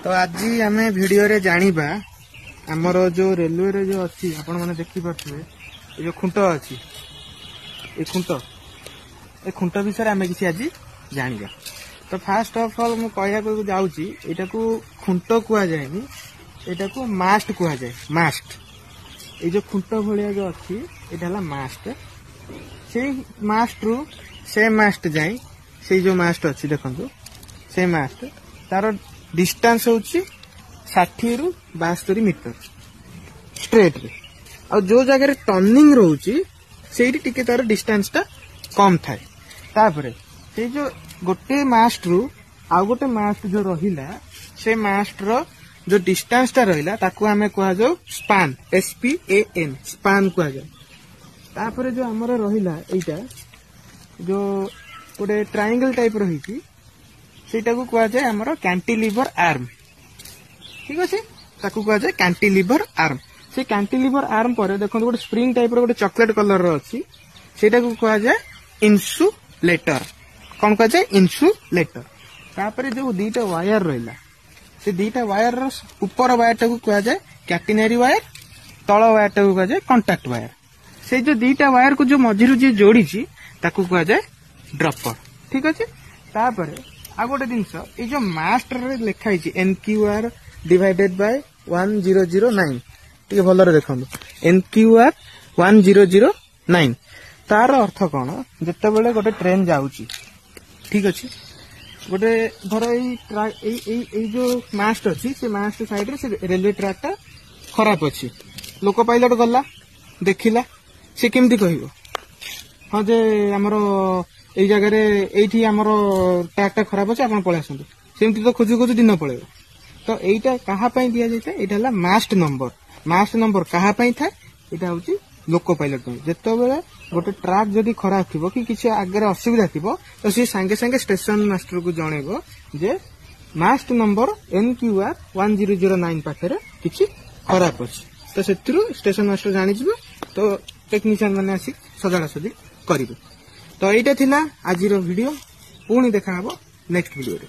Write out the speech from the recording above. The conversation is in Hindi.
तो आज आम भिडियो रे जानिबा आमर जो रेलवे रे जो अच्छी आपण मैंने देखी पारे ये जो खुंट अच्छी ये खुंट विषय आम किसी आज जानिबा। तो फास्ट ऑफ ऑल मु कहया जाऊँगी एटा को खुंट कुआ जाएनी एटा को मास्ट कुआ जाए। मास्ट ये जो खुंट भाया जो अच्छी यहाँ मास्ट से मास्ट रु से मास्ट जाए से जो मास्ट अच्छी देखो से मास्ट तार डिस्टेंस होची 60 रु 72 मीटर स्ट्रेट रे और जो जगह टर्निंग रोची सेठी टिके तार डिस्टेंस टा कम थाए। तापरे से जो गोटे मास्ट रु आ गोटे मास्ट जो रहिला से मास्ट रो जो डिस्टेंस टा रहिला ताकू हमें कहा जाऊ स्पान SPAN स्पान कहा जाए। तापरे जो हमर रहिला एटा जो गोटे ट्रायंगल टाइप रही सेटा को कहा जाए हमर कैंटिलीवर आर्म। ठीक अच्छे ताकू कहा जाए कैंटिलीवर आर्म। से कैंटिलीवर आर्म पर देखो गोटे स्प्रिंग टाइप गोटे चॉकलेट कलर अच्छी सेटा को कहा जाए इन्सुलेटर। कौन कहा जाए इन्सुलेटर। तापर जो दीटा वायर रहा से दीटा वायर ऊपर वायर टाक कहा जाए कैटेनरी वायर तल वायर टाक कहा जाए कंटाक्ट वायर। से जो दीटा वायर को जो मझिरु जी जोड़ी ताकू कहा जाए ड्रपर। ठीक अच्छे तापर आ गोटे जिनस ये जो मास्ट रे लिखाई NQR डिवाइडेड बाय 1009 टे भल देखो NQR 1009 तार अर्थ कौन जिते बड़े गोटे ट्रेन जाऊँगी। ठीक अच्छे गोटे धर ये जो मास्ट अच्छी से मास्ट साइड रे से रेलवे ट्रैक टा खराब अच्छी लोक पाइलट गला देखिला से केमती कहब हाँ जे आमर ये जगह ये आमर ट्रैक टा खराब अच्छे आप पलि आसतु सेमती तो खोजु खोजु दिन पड़ेगा। तो यहीटा क्या दि जाए यहाँ मास्ट नंबर क्या था यहाँ हूँ लोक पाइलट जिते बड़े गोटे ट्रैक जदि खराब थी कि किसी आगे असुविधा थी तो सी सांगे सांगे स्टेशन मास्टर को जनइब जे मास्ट नंबर NQR 1009 पाखे किसी खराब अच्छी। तो से स्टेशन मास्टर जानी तो टेक्नीशियन मैंने आसिक सजाड़ा सजी करेंगे। तो यहाँ थिला आज वीडियो पुणी देखा नेक्स्ट वीडियो रे।